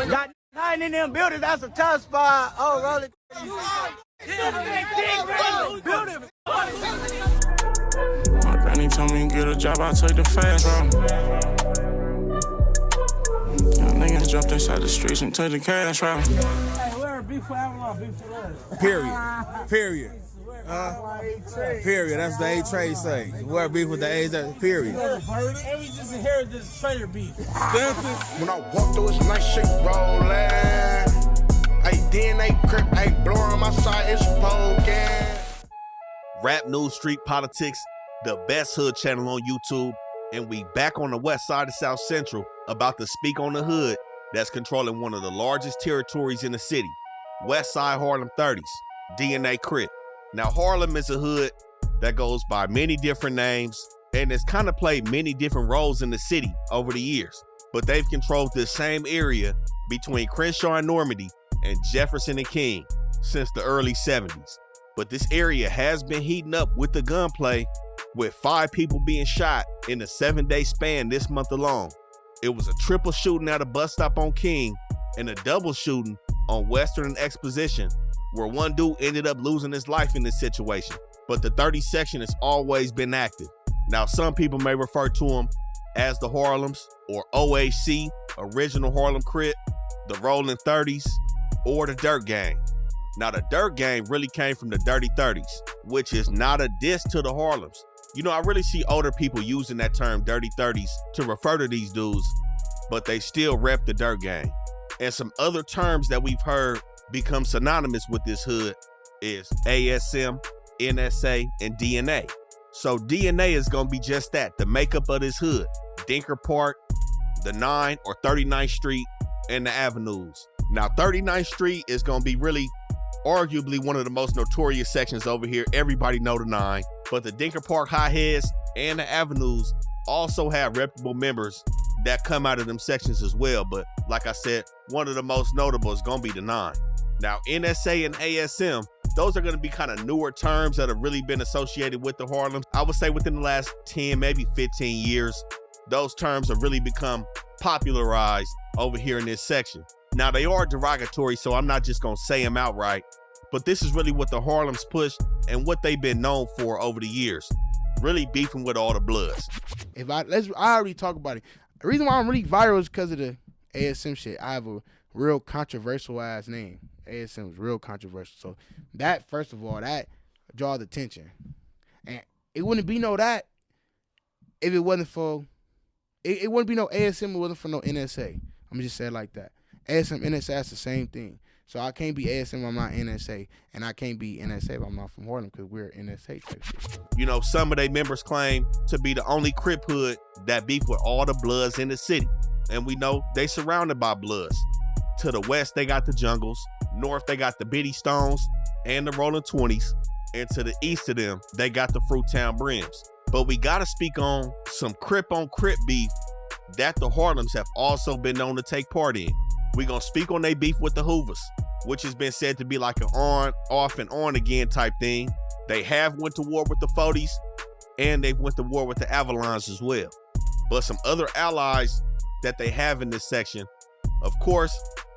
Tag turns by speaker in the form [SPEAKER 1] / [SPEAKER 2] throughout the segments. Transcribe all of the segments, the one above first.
[SPEAKER 1] Got hiding in them buildings, that's a tough spot. Oh, Rollin 30s.
[SPEAKER 2] My granny told me to get a job, I took the fast route. Young niggas jumped inside the streets and took the cash route.
[SPEAKER 3] Hey, where beef for Avalon, beef for us?
[SPEAKER 4] Period. Period. That's the A-Trade say. Where beef with the A's, period.
[SPEAKER 3] And we just inherited this trader beef.
[SPEAKER 5] When I walk through, it's nice shit rolling. Ay, DNA Crip, ay, blowing my side, it's poking.
[SPEAKER 6] Rap news, street politics, the best hood channel on YouTube, and we back on the west side of South Central about to speak on the hood that's controlling one of the largest territories in the city, West Side Harlem 30s, DNA Crip. Now, Harlem is a hood that goes by many different names and has kind of played many different roles in the city over the years, but they've controlled this same area between Crenshaw and Normandy and Jefferson and King since the early 70s. But this area has been heating up with the gunplay, with 5 people being shot in a 7-day span this month alone. It was a triple shooting at a bus stop on King and a double shooting on Western and Exposition, where one dude ended up losing his life in this situation. But the 30 section has always been active. Now, some people may refer to them as the Harlems or OHC, Original Harlem Crip, the Rollin 30s, or the Dirt Gang. Now, the Dirt Gang really came from the Dirty 30s, which is not a diss to the Harlems. You know, I really see older people using that term Dirty 30s to refer to these dudes, but they still rep the Dirt Gang. And some other terms that we've heard become synonymous with this hood is ASM, NSA, and DNA. So DNA is gonna be just that, the makeup of this hood. Dinker Park, the 9 or 39th Street, and the avenues. Now, 39th Street is gonna be really arguably one of the most notorious sections over here. Everybody know the 9, but the Dinker Park Highheads and the avenues also have reputable members that come out of them sections as well. But like I said, one of the most notable is gonna be the 9. Now, NSA and ASM, those are gonna be kind of newer terms that have really been associated with the Harlem. I would say within the last 10, maybe 15 years, those terms have really become popularized over here in this section. Now, they are derogatory, so I'm not just gonna say them outright, but this is really what the Harlems pushed and what they've been known for over the years, really beefing with all the Bloods.
[SPEAKER 7] I already talked about it. The reason why I'm really viral is because of the ASM shit. I have a real controversial ass name. ASM is real controversial. So that, first of all, that draws attention. And it wouldn't be no that if it wasn't for, it wouldn't be no ASM if it wasn't for no NSA. I'm just saying it like that. ASM, NSA, that's the same thing. So I can't be ASM if I'm not NSA, and I can't be NSA if I'm not from Harlem, because we're NSA type shit.
[SPEAKER 6] You know, some of their members claim to be the only Crip hood that beef with all the Bloods in the city. And we know they surrounded by Bloods. To the west, they got the Jungles. North, they got the Biddy Stones and the Rollin 20s. And to the east of them, they got the Fruittown Brims. But we gotta speak on some Crip on Crip beef that the Harlems have also been known to take part in. We're gonna speak on their beef with the Hoovers, which has been said to be like an on, off, and on again type thing. They have went to war with the 40s, and they've went to war with the Avalons as well. But some other allies that they have in this section, of course,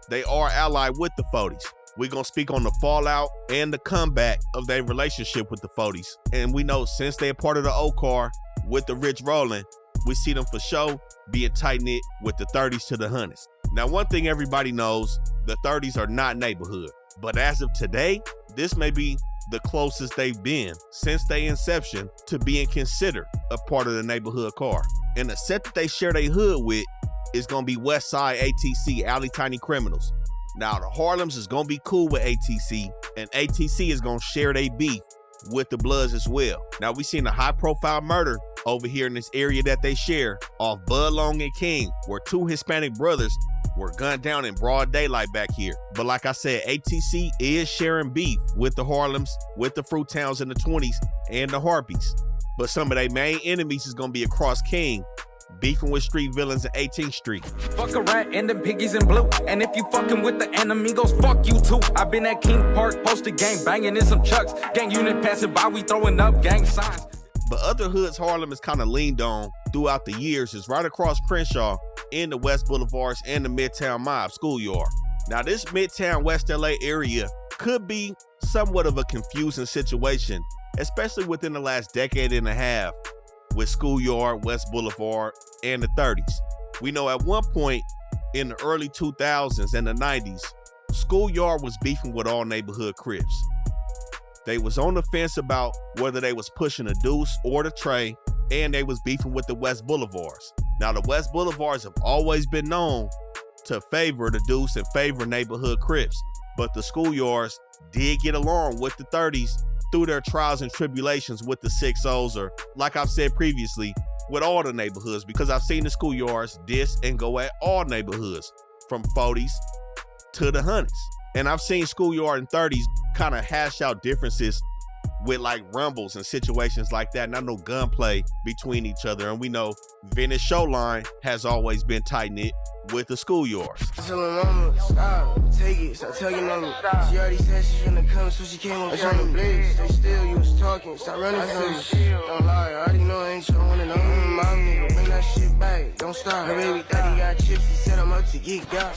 [SPEAKER 6] they are allied with the 40s. We're gonna speak on the fallout and the comeback of their relationship with the 40s. And we know since they're part of the O-Car with the Rich Rollin, we see them for sure being tight-knit with the 30s to the 100s. Now, one thing everybody knows, the 30s are not neighborhood. But as of today, this may be the closest they've been since their inception to being considered a part of the neighborhood car. And the set that they share their hood with is gonna be West Side ATC, Alley Tiny Criminals. Now, the Harlems is gonna be cool with ATC, and ATC is gonna share their beef with the Bloods as well. Now, we seen a high-profile murder over here in this area that they share off Bud Long and King, where 2 Hispanic brothers were gunned down in broad daylight back here. But like I said, ATC is sharing beef with the Harlems, with the Fruittowns in the 20s, and the Harpies. But some of their main enemies is gonna be across King, beefing with street villains in 18th Street.
[SPEAKER 8] Fuck a rat and them piggies in blue. And if you fucking with the enemigos, fuck you too. I've been at King Park, posted gang banging in some chucks. Gang unit passing by, we throwing up gang signs.
[SPEAKER 6] But other hoods Harlem has kind of leaned on throughout the years is right across Crenshaw in the West Boulevards and the Midtown Mob schoolyard. Now, this Midtown West LA area could be somewhat of a confusing situation, especially within the last decade and a half with schoolyard, West Boulevard, and the 30s. We know at one point in the early 2000s and the 90s, schoolyard was beefing with all neighborhood Crips. They was on the fence about whether they was pushing the deuce or the tray, and they was beefing with the West Boulevards. Now, the West Boulevards have always been known to favor the deuce and favor neighborhood Crips, but the schoolyards did get along with the 30s through their trials and tribulations with the 6-0s, or like I've said previously, with all the neighborhoods, because I've seen the schoolyards diss and go at all neighborhoods, from 40s to the 100s. And I've seen schoolyard and 30s kind of hash out differences with like rumbles and situations like that. And I know gunplay between each other. And we know Venice Showline has always been tight-knit with the schoolyards.
[SPEAKER 9] Tell her mama, stop, take it, stop telling your mama. She already said she's finna come, so she came over on the blitz. Stay still, you was talking, stop running from me. Don't lie, I already know I ain't your one and only. My nigga, bring that shit back, don't stop. Her baby daddy got chips, he said I'm up to get got.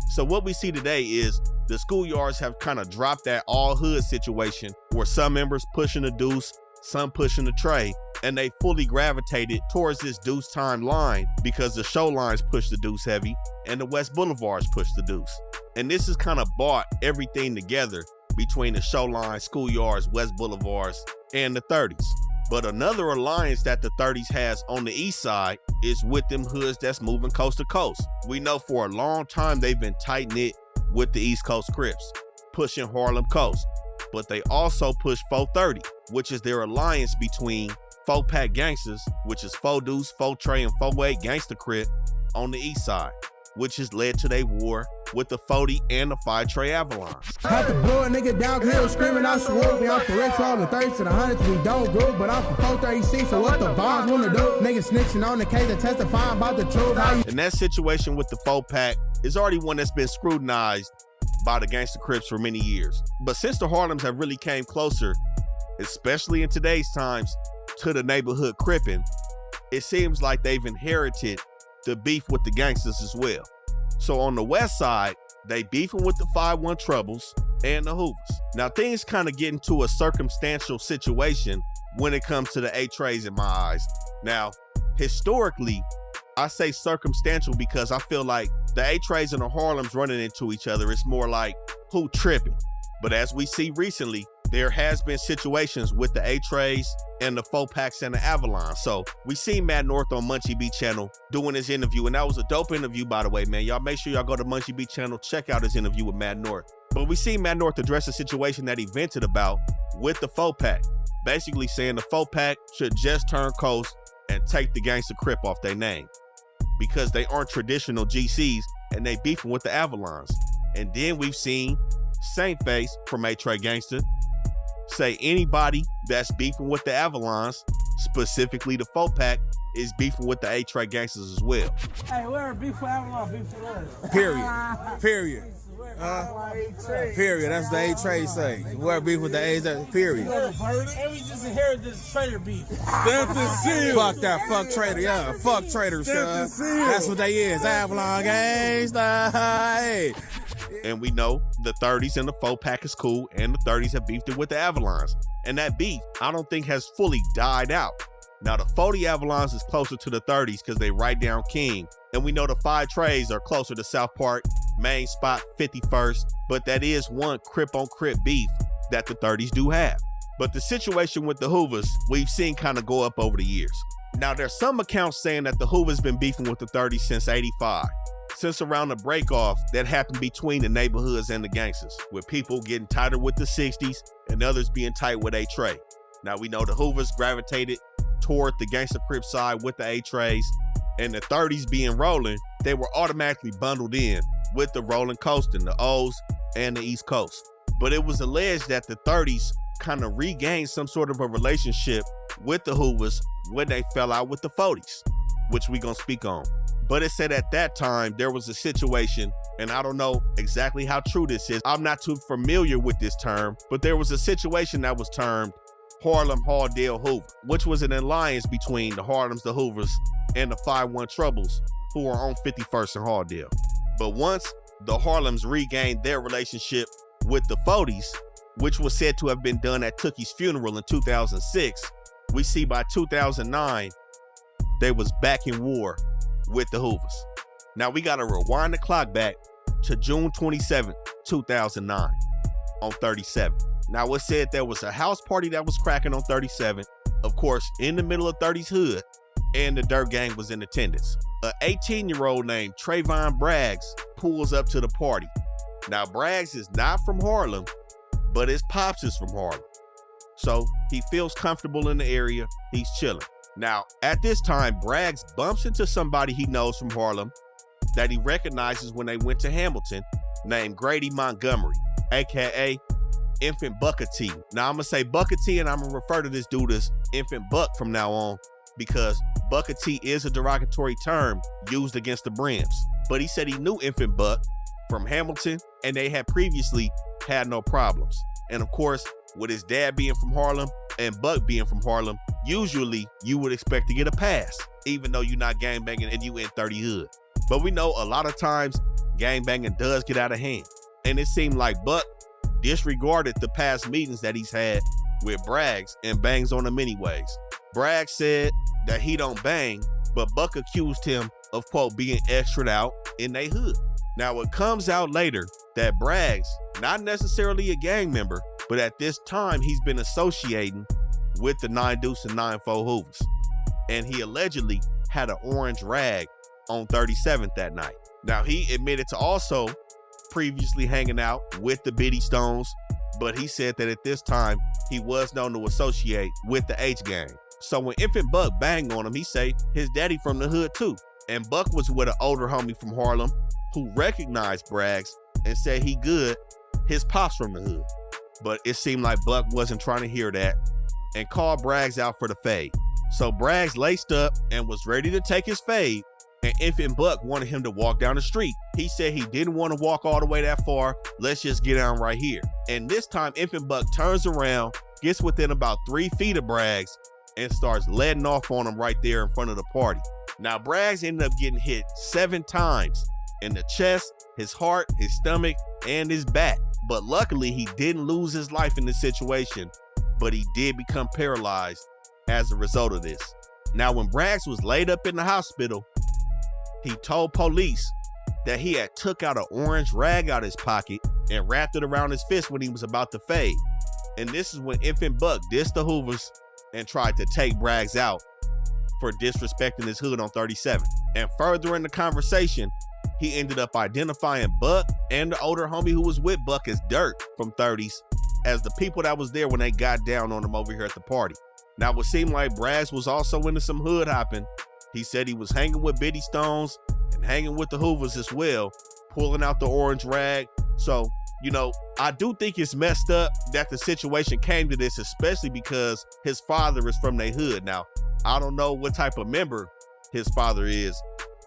[SPEAKER 6] So what we see today is the schoolyards have kind of dropped that all hood situation where some members pushing the deuce, some pushing the tray, and they fully gravitated towards this deuce time line because the show lines push the deuce heavy and the West Boulevards push the deuce. And this has kind of brought everything together between the show line, schoolyards, West Boulevards, and the 30s. But another alliance that the 30s has on the east side is with them hoods that's moving coast to coast. We know for a long time they've been tight-knit with the East Coast Crips, pushing Harlem Coast. But they also push 430, which is their alliance between 4-pack gangsters, which is 4 Deuce, 4 Tray, and 4-8 Gangsta Crip on the east side, which has led to their war with the 40 and the 5 Tray Avalons.
[SPEAKER 10] Had to blow a nigga down, cause he was screaming out sorority. I'm for rich, all the 30s to the 100s, we don't group, but I'm for 436, so what the bonds wanna do? Niggas snitching on the case and testifying about the truth.
[SPEAKER 6] And that situation with the 4-pack is already one that's been scrutinized by the Gangsta Crips for many years. But since the Harlems have really came closer, especially in today's times, to the neighborhood Crippin', it seems like they've inherited the beef with the gangsters as well. So on the west side, they beefing with the 5-1 Troubles and the Hoovers. Now things kind of get into a circumstantial situation when it comes to the 8 Trays in my eyes. Now, historically, I say circumstantial because I feel like the 8 Trays and the Harlems running into each other, it's more like who tripping. But as we see recently, there has been situations with the 8 Trays and the 4-packs and the Avalon. So we see Matt North on Munchie B channel doing his interview, and that was a dope interview, by the way, man. Y'all make sure y'all go to Munchie B channel, check out his interview with Matt North. But we see Matt North address a situation that he vented about with the 4-pack, basically saying the 4-pack should just turn coast and take the Gangsta Crip off their name because they aren't traditional GCs and they beefing with the Avalons. And then we've seen Saint Face from 8 Tray Gangsta say anybody that's beefing with the Avalons, specifically the 4-pack, is beefing with the 8 Tray Gangsters as well.
[SPEAKER 3] Hey, whoever beef with Avalon, beef with us.
[SPEAKER 4] Period. Period. Period. That's the 8 Tray say. Whoever beef with the A's, period.
[SPEAKER 3] And we just inherited this trader beef.
[SPEAKER 4] That's the seal. Fuck that. Fuck trader. Yeah. Fuck traders. That's what they is. Avalon Gangsta. Hey.
[SPEAKER 6] And we know the 30s and the 4-pack is cool, and the 30s have beefed it with the Avalons. And that beef, I don't think has fully died out. Now, the 40 Avalons is closer to the 30s because they right down King. And we know the 5 Trays are closer to South Park, main spot 51st. But that is one Crip on Crip beef that the 30s do have. But the situation with the Hoovers, we've seen kind of go up over the years. Now, there's some accounts saying that the Hoovers been beefing with the 30s since 85. Since around the break-off that happened between the neighborhoods and the gangsters, with people getting tighter with the 60s and others being tight with 8 Tray. Now we know the Hoovers gravitated toward the Gangsta Crip side with the 8 Trays, and the 30s being Rollin, they were automatically bundled in with the Rollin Coastin', the O's, and the East Coast. But it was alleged that the 30s kind of regained some sort of a relationship with the Hoovers when they fell out with the 40s, which we gonna speak on. But it said at that time, there was a situation, and I don't know exactly how true this is. I'm not too familiar with this term, but there was a situation that was termed Harlem Halldale Hoover, which was an alliance between the Harlems, the Hoovers, and the 5-1 Troubles, who were on 51st and Halldale. But once the Harlems regained their relationship with the 40s, which was said to have been done at Tookie's funeral in 2006, we see by 2009, they was back in war with the Hoovers. Now we gotta rewind the clock back to June 27, 2009 on 37. Now it said there was a house party that was cracking on 37, of course, in the middle of 30's hood, and the Dirt Gang was in attendance. An 18-year-old named Trayvon Braggs pulls up to the party. Now Braggs is not from Harlem, but his pops is from Harlem. So he feels comfortable in the area, he's chilling. Now, at this time, Braggs bumps into somebody he knows from Harlem that he recognizes when they went to Hamilton, named Grady Montgomery, AKA Infant Bucka T. Now I'm gonna say Bucka T, and I'm gonna refer to this dude as Infant Buck from now on, because Bucka T is a derogatory term used against the Brims. But he said he knew Infant Buck from Hamilton, and they had previously had no problems. And of course, with his dad being from Harlem and Buck being from Harlem, usually you would expect to get a pass, even though you're not gangbanging and you in 30 hood. But we know a lot of times gangbanging does get out of hand. And it seemed like Buck disregarded the past meetings that he's had with Braggs and bangs on him anyways. Braggs said that he don't bang, but Buck accused him of, quote, being extra'd out in they hood. Now it comes out later that Braggs, not necessarily a gang member, but at this time he's been associating with the 9 Deuce and 9-4 Hoovers. And he allegedly had an orange rag on 37th that night. Now he admitted to also previously hanging out with the Biddy Stones, but he said that at this time he was known to associate with the H gang. So when Infant Buck banged on him, he say his daddy from the hood too. And Buck was with an older homie from Harlem who recognized Braggs and said he good, his pops from the hood. But it seemed like Buck wasn't trying to hear that and called Braggs out for the fade. So Braggs laced up and was ready to take his fade, and Infant Buck wanted him to walk down the street. He said he didn't want to walk all the way that far. Let's just get down right here. And this time Infant Buck turns around, gets within about 3 feet of Braggs, and starts letting off on him right there in front of the party. Now Braggs ended up getting hit 7 times in the chest, his heart, his stomach, and his back. But luckily he didn't lose his life in this situation, but he did become paralyzed as a result of this. Now when Braggs was laid up in the hospital, he told police that he had took out an orange rag out his pocket and wrapped it around his fist when he was about to fade. And this is when Infant Buck dissed the Hoovers and tried to take Braggs out for disrespecting his hood on 37. And further in the conversation, he ended up identifying Buck and the older homie who was with Buck as Dirt from 30s as the people that was there when they got down on him over here at the party. Now, it seemed like Braggs was also into some hood hopping. He said he was hanging with Biddy Stones and hanging with the Hoovers as well, pulling out the orange rag. So, you know, I do think it's messed up that the situation came to this, especially because his father is from their hood. Now, I don't know what type of member his father is,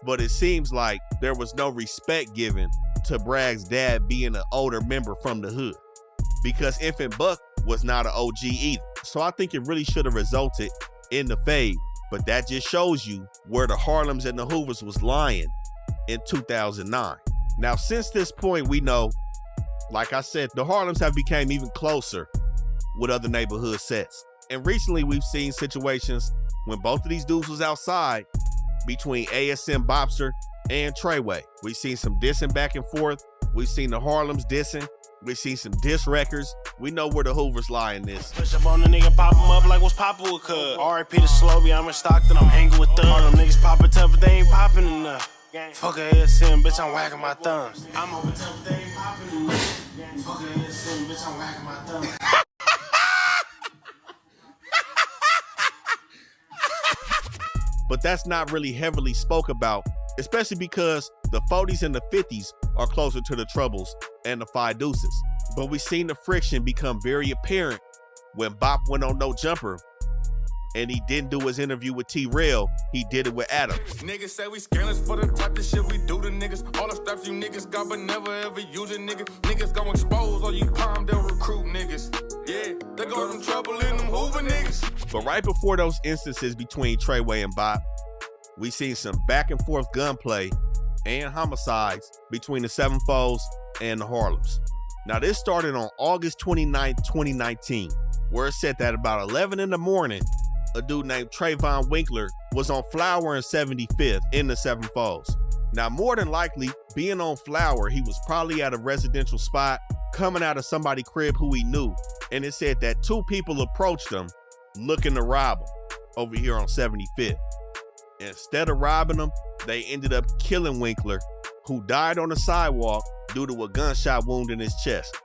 [SPEAKER 6] but it seems like there was no respect given to Braggs' dad being an older member from the hood, because Infant Buck was not an OG either. So I think it really should have resulted in the fade, but that just shows you where the Harlems and the Hoovers was lying in 2009. Now, since this point, we know, like I said, the Harlems have become even closer with other neighborhood sets. And recently we've seen situations when both of these dudes was outside between ASM Bopster and Treyway. We've seen some dissing back and forth. We've seen the Harlems dissing. We've seen some diss records. We know where the Hoovers lie in this.
[SPEAKER 11] Push up on the nigga, pop him up like what's poppin' with cuz. R.I.P. to Slowby, I'm in Stockton, I'm hanging with thugs. All them niggas poppin' tough, but they ain't poppin' enough. Fuck a ASM, bitch, I'm whacking my thumbs. I'm over tough, they ain't poppin' enough. Fuck a ASM, bitch, I'm whacking my thumbs.
[SPEAKER 6] But that's not really heavily spoke about, especially because the 40s and the 50s are closer to the Troubles and the 5 Deuces. But we've seen the friction become very apparent when Bop went on No Jumper and he didn't do his interview with T-Rail, he did it with Adam.
[SPEAKER 8] Niggas say we scandalous for the type of shit we do to niggas. All the straps you niggas got, but never ever use a nigga. Niggas gon' expose all you palm, they'll recruit niggas. Yeah, they go them trouble in them Hoover niggas.
[SPEAKER 6] But right before those instances between Treyway and Bop, we seen some back and forth gunplay and homicides between the Seven Foes and the Harlems. Now this started on August 29, 2019, where it said that about 11 in the morning, a dude named Trayvon Winkler was on Flower and 75th in the Seven Foes. Now more than likely, being on Flower, he was probably at a residential spot coming out of somebody's crib who he knew. And it said that two people approached him looking to rob him over here on 75th. Instead of robbing him, they ended up killing Winkler, who died on the sidewalk due to a gunshot wound in his chest.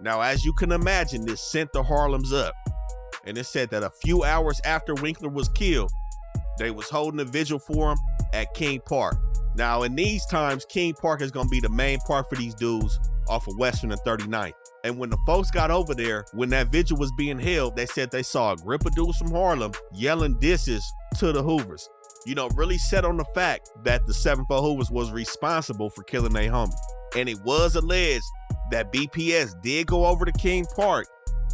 [SPEAKER 6] Now, as you can imagine, this sent the Harlems up. And it said that a few hours after Winkler was killed, they was holding a vigil for him at King Park. Now, in these times, King Park is going to be the main park for these dudes off of Western and 39th. And when the folks got over there, when that vigil was being held, they said they saw a group of dudes from Harlem yelling disses to the Hoovers. You know, really set on the fact that the 7-4 Hoovers was responsible for killing their homie. And it was alleged that BPS did go over to King Park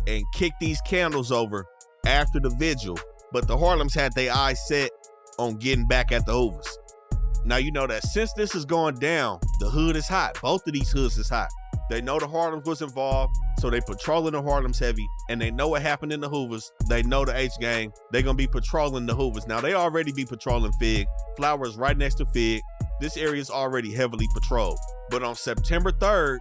[SPEAKER 6] and kick these candles over after the vigil, but the Harlems had their eyes set on getting back at the Hoovers. Now, you know that since this is going down, the hood is hot. Both of these hoods is hot. They know the Harlems was involved, so they patrolling the Harlems heavy, and they know what happened in the Hoovers. They know the H-Gang. They're going to be patrolling the Hoovers. Now, they already be patrolling Fig. Flower is right next to Fig. This area is already heavily patrolled. But on September 3rd,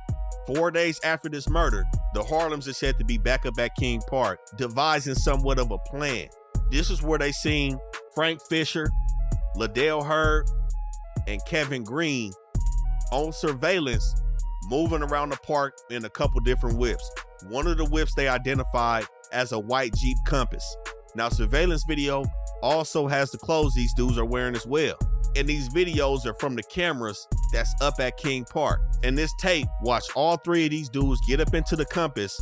[SPEAKER 6] 4 days after this murder, the Harlems are said to be back up at King Park, devising somewhat of a plan. This is where they seen Frank Fisher, Liddell Hurd, and Kevin Green on surveillance moving around the park in a couple different whips. One of the whips they identified as a white Jeep Compass. Now, surveillance video also has the clothes these dudes are wearing as well. And these videos are from the cameras that's up at King Park. And this tape, watch all three of these dudes get up into the Compass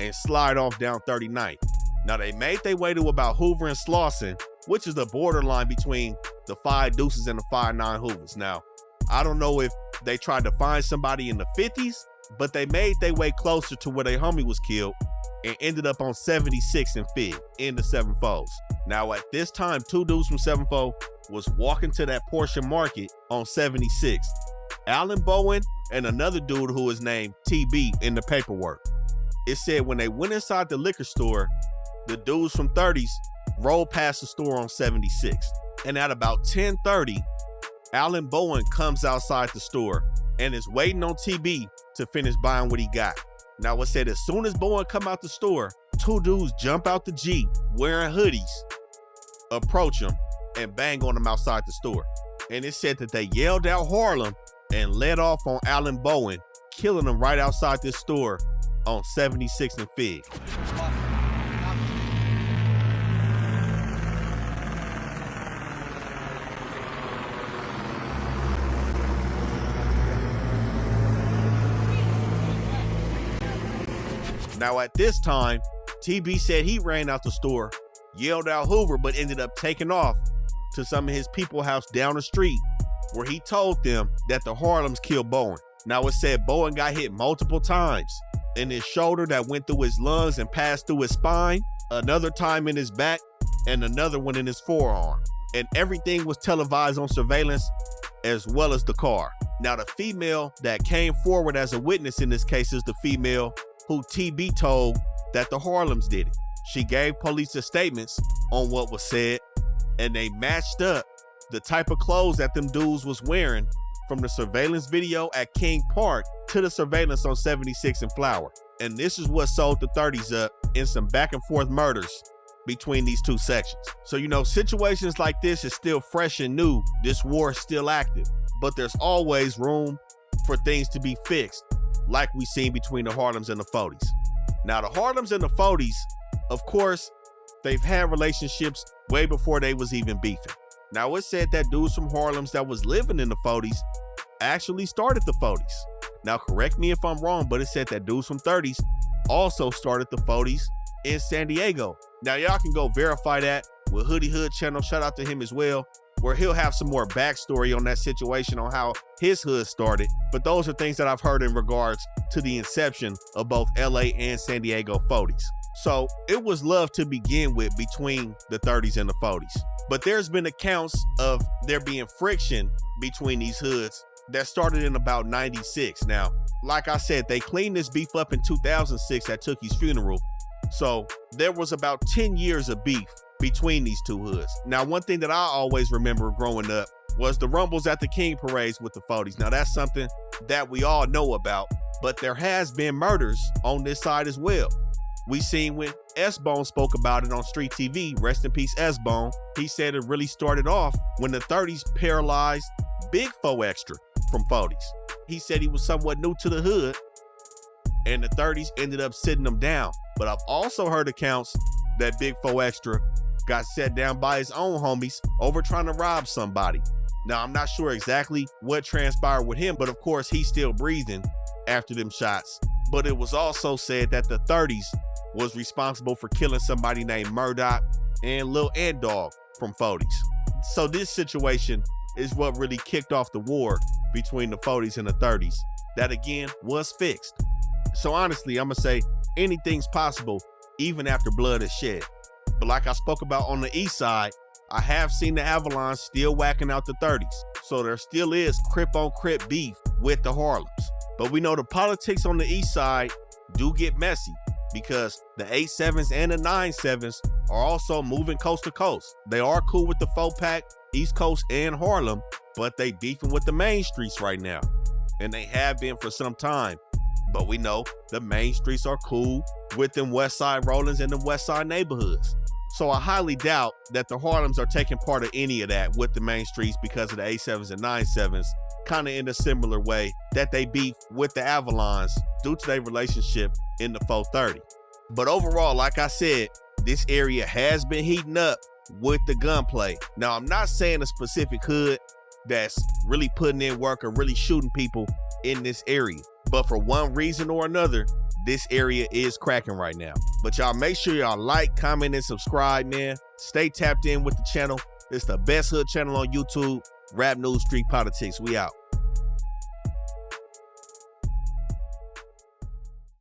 [SPEAKER 6] and slide off down 39th. Now, they made their way to about Hoover and Slauson, which is the borderline between the 5 Deuces and the 5-9 Hoovers. Now, I don't know if they tried to find somebody in the 50s, but they made their way closer to where their homie was killed and ended up on 76 and Fig in the 7-4s. Now, at this time, 2 dudes from 7-4 was walking to that portion market on 76. Alan Bowen and another dude who was named TB in the paperwork. It said when they went inside the liquor store, the dudes from 30s rolled past the store on 76. And at about 10:30, Alan Bowen comes outside the store and is waiting on TB to finish buying what he got. Now, it said as soon as Bowen come out the store, 2 dudes jump out the Jeep wearing hoodies, approach him, and bang on him outside the store. And it said that they yelled out Harlem and led off on Alan Bowen, killing him right outside this store on 76 and Fig. Now, at this time, TB said he ran out the store, yelled out Hoover, but ended up taking off to some of his people's house down the street, where he told them that the Harlems killed Bowen. Now, it said Bowen got hit multiple times in his shoulder that went through his lungs and passed through his spine, another time in his back, and another one in his forearm. And everything was televised on surveillance, as well as the car. Now, the female that came forward as a witness in this case is the female who TB told that the Harlems did it. She gave police the statements on what was said, and they matched up the type of clothes that them dudes was wearing from the surveillance video at King Park to the surveillance on 76 and Flower. And this is what sold the 30s up in some back and forth murders between these two sections. So, you know, situations like this is still fresh and new. This war is still active, but there's always room for things to be fixed, like we seen between the Harlems and the 40s. Now, the Harlems and the 40s, of course, they've had relationships way before they was even beefing. Now, it said that dudes from Harlems that was living in the 40s actually started the 40s. Now, correct me if I'm wrong, but it said that dudes from 30s also started the 40s in San Diego. Now, y'all can go verify that with Hoodie Hood channel. Shout out to him as well, where he'll have some more backstory on that situation on how his hood started. But those are things that I've heard in regards to the inception of both LA and San Diego 40s. So it was love to begin with between the 30s and the 40s. But there's been accounts of there being friction between these hoods that started in about 96. Now, like I said, they cleaned this beef up in 2006 at Tookie's funeral. So there was about 10 years of beef between these two hoods. Now, one thing that I always remember growing up was the rumbles at the King parades with the 40s. Now, that's something that we all know about, but there has been murders on this side as well. We seen when S-Bone spoke about it on Street TV, rest in peace S-Bone. He said it really started off when the 30s paralyzed Big 4 Extra from 40s. He said he was somewhat new to the hood, and the 30s ended up sitting him down. But I've also heard accounts that Big 4 Extra got set down by his own homies over trying to rob somebody. Now, I'm not sure exactly what transpired with him, but of course, he's still breathing after them shots. But it was also said that the 30s was responsible for killing somebody named Murdoch and Lil Ant Dog from 40s. So this situation is what really kicked off the war between the 40s and the 30s. That again was fixed. So honestly, I'm gonna say anything's possible even after blood is shed. But like I spoke about on the east side, I have seen the Avalons still whacking out the 30s. So there still is Crip on Crip beef with the Harlems. But we know the politics on the east side do get messy because the 8-7s and the 9-7s are also moving coast to coast. They are cool with the 4-pack, East Coast and Harlem, but they beefing with the main streets right now. And they have been for some time. But we know the main streets are cool with them West Side Rollins and the West Side neighborhoods. So I highly doubt that the Harlems are taking part of any of that with the main streets because of the 8-7s and 9-7s, kind of in a similar way that they beef with the Avalons due to their relationship in the 430. But overall, like I said, this area has been heating up with the gunplay. Now, I'm not saying a specific hood that's really putting in work or really shooting people in this area, but for one reason or another, this area is cracking right now. But y'all make sure y'all like, comment, and subscribe, man. Stay tapped in with the channel. It's the best hood channel on YouTube. Rap News Street Politics. We out.